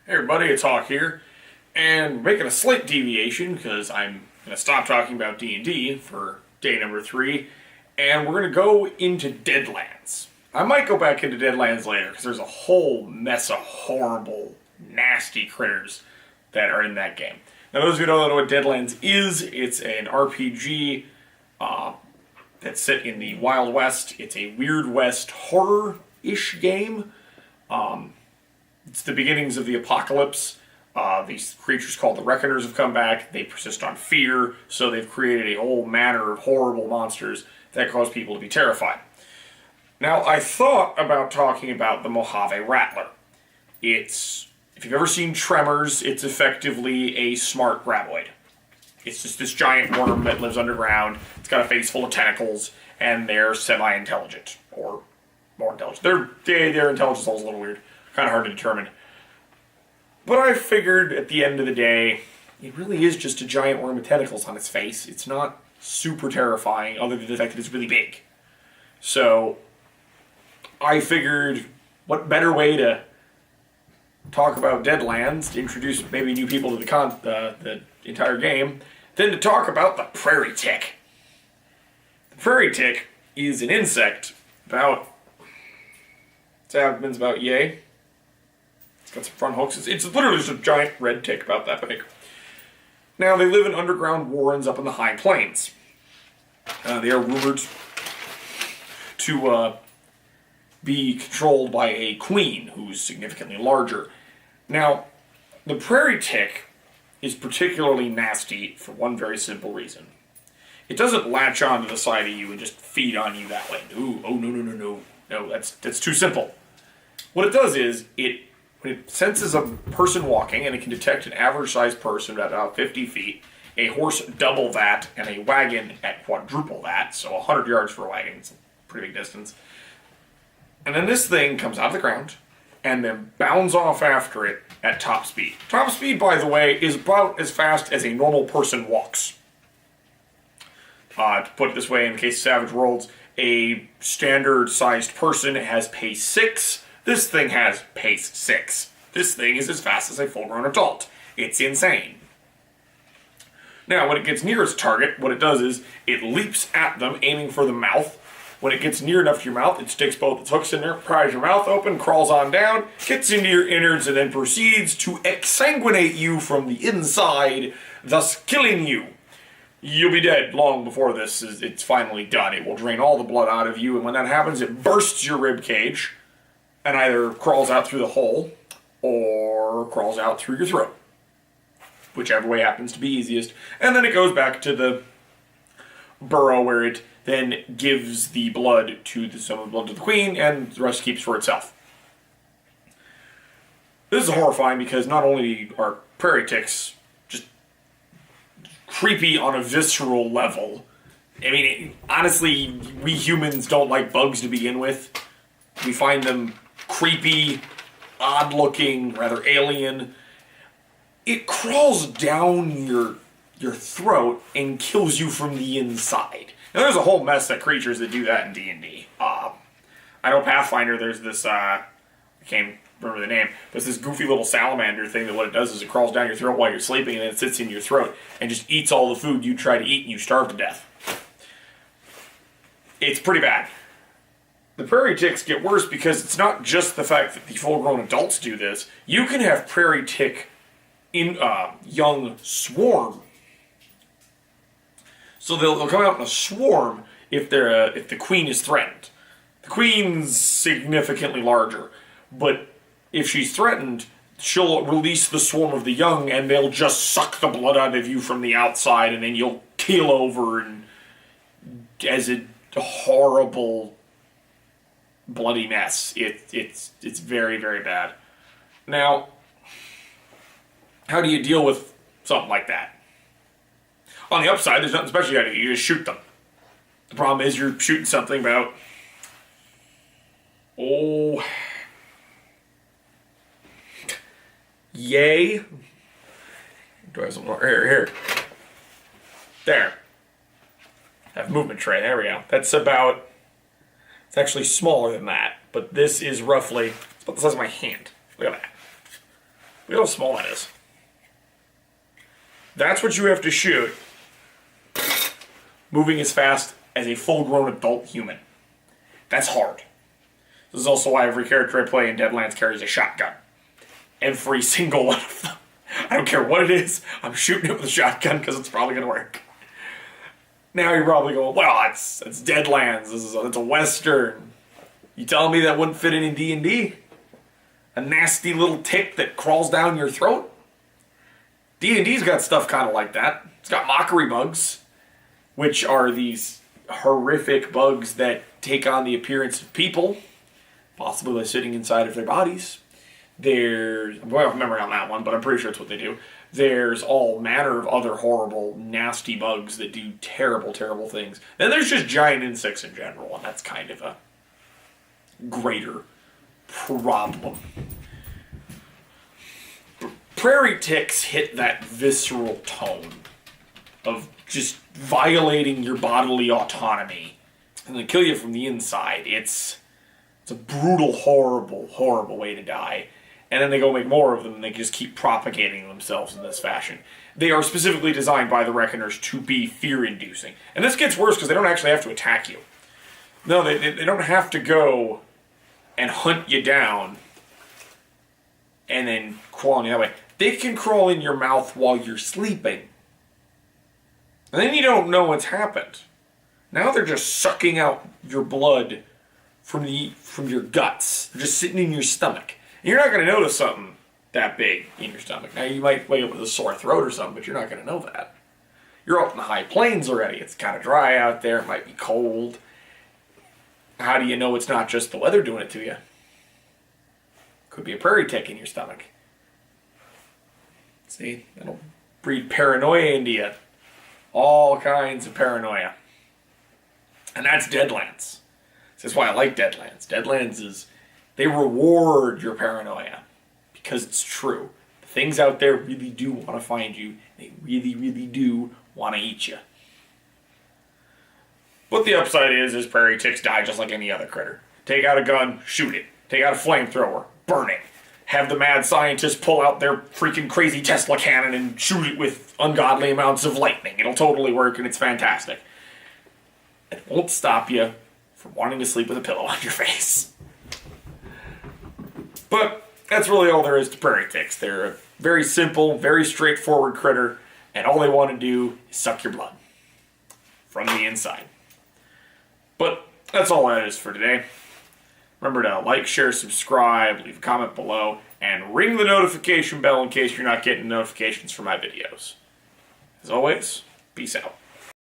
Hey everybody, it's Hawk here, and making a slight deviation because I'm going to stop talking about D&D for day number 3, and we're going to go into Deadlands. I might go back into Deadlands later because there's a whole mess of horrible, nasty critters that are in that game. Now those of you who don't know what Deadlands is, it's an RPG that's set in the Wild West. It's a Weird West horror-ish game. It's the beginnings of the apocalypse. These creatures called the Reckoners have come back. They persist on fear, so they've created a whole manner of horrible monsters that cause people to be terrified. Now, I thought about talking about the Mojave Rattler. If you've ever seen Tremors, it's effectively a smart graboid. It's just this giant worm that lives underground. It's got a face full of tentacles, and they're semi-intelligent, or more intelligent. Their intelligence level is a little weird. Kind of hard to determine. But I figured at the end of the day, it really is just a giant worm with tentacles on its face. It's not super terrifying, other than the fact that it's really big. So, I figured, what better way to talk about Deadlands, to introduce maybe new people to the entire game, than to talk about the Prairie Tick. The Prairie Tick is an insect its abdomen's about yay. It's got some front hooks. It's literally just a giant red tick about that big. Now, they live in underground warrens up in the high plains. They are rumored to be controlled by a queen who's significantly larger. Now, the prairie tick is particularly nasty for one very simple reason. It doesn't latch onto the side of you and just feed on you that way. No, that's too simple. What it does is, when it senses a person walking, and it can detect an average-sized person at about 50 feet, a horse double that, and a wagon at quadruple that, so 100 yards for a wagon, it's a pretty big distance. And then this thing comes out of the ground, and then bounds off after it at top speed. Top speed, by the way, is about as fast as a normal person walks. To put it this way, in the case of Savage Worlds, a standard-sized person has pace 6. This thing has pace 6. This thing is as fast as a full-grown adult. It's insane. Now, when it gets near its target, what it does is it leaps at them, aiming for the mouth. When it gets near enough to your mouth, it sticks both its hooks in there, pries your mouth open, crawls on down, gets into your innards, and then proceeds to exsanguinate you from the inside, thus killing you. You'll be dead long before it's finally done. It will drain all the blood out of you, and when that happens, it bursts your rib cage, and either crawls out through the hole, or crawls out through your throat. Whichever way happens to be easiest. And then it goes back to the burrow where it then gives the blood to some of the blood to the queen, and the rest keeps for itself. This is horrifying because not only are prairie ticks just creepy on a visceral level. I mean, honestly, we humans don't like bugs to begin with. We find them creepy, odd-looking, rather alien. It crawls down your throat and kills you from the inside. Now, there's a whole mess of creatures that do that in D&D. I know Pathfinder, there's this, I can't remember the name, but it's this goofy little salamander thing that what it does is it crawls down your throat while you're sleeping and then it sits in your throat and just eats all the food you try to eat and you starve to death. It's pretty bad. The prairie ticks get worse because it's not just the fact that the full-grown adults do this. You can have prairie tick in young swarm. So they'll come out in a swarm if the queen is threatened. The queen's significantly larger, but if she's threatened, she'll release the swarm of the young, and they'll just suck the blood out of you from the outside, and then you'll keel over and as a horrible, bloody mess. It's very, very bad. Now, how do you deal with something like that? On the upside, there's nothing special you gotta do. You just shoot them. The problem is you're shooting something about... Yay. Do I have some more? Here. There. I have movement tray. There we go. That's about... It's actually smaller than that, but this is roughly... It's about the size of my hand. Look at that. Look how small that is. That's what you have to shoot, moving as fast as a full-grown adult human. That's hard. This is also why every character I play in Deadlands carries a shotgun. Every single one of them. I don't care what it is, I'm shooting it with a shotgun because it's probably going to work. Now you're probably going, well, it's Deadlands, it's a Western. You telling me that wouldn't fit in D&D? A nasty little tick that crawls down your throat? D&D's got stuff kind of like that. It's got mockery bugs, which are these horrific bugs that take on the appearance of people, possibly by sitting inside of their bodies. There's, I'm going off memory on that one, but I'm pretty sure it's what they do. There's all manner of other horrible, nasty bugs that do terrible, terrible things. Then there's just giant insects in general, and that's kind of a greater problem. Prairie ticks hit that visceral tone of just violating your bodily autonomy, and they kill you from the inside. It's a brutal, horrible, horrible way to die. And then they go make more of them, and they just keep propagating themselves in this fashion. They are specifically designed by the Reckoners to be fear-inducing. And this gets worse because they don't actually have to attack you. No, they don't have to go and hunt you down and then crawl on you that way. They can crawl in your mouth while you're sleeping. And then you don't know what's happened. Now they're just sucking out your blood from your guts. They're just sitting in your stomach. And you're not going to notice something that big in your stomach. Now you might wake up with a sore throat or something, but you're not going to know that. You're up in the high plains already. It's kind of dry out there. It might be cold. How do you know it's not just the weather doing it to you? Could be a prairie tick in your stomach. See, that'll breed paranoia into you. All kinds of paranoia. And that's Deadlands. That's why I like Deadlands. Deadlands is, they reward your paranoia. Because it's true. The things out there really do want to find you. They really, really do want to eat you. But the upside is prairie ticks die just like any other critter. Take out a gun, shoot it. Take out a flamethrower, burn it. Have the mad scientists pull out their freaking crazy Tesla cannon and shoot it with ungodly amounts of lightning. It'll totally work, and it's fantastic. It won't stop you from wanting to sleep with a pillow on your face. But that's really all there is to prairie ticks. They're a very simple, very straightforward critter, and all they want to do is suck your blood from the inside. But that's all that is for today. Remember to like, share, subscribe, leave a comment below, and ring the notification bell in case you're not getting notifications for my videos. As always, peace out.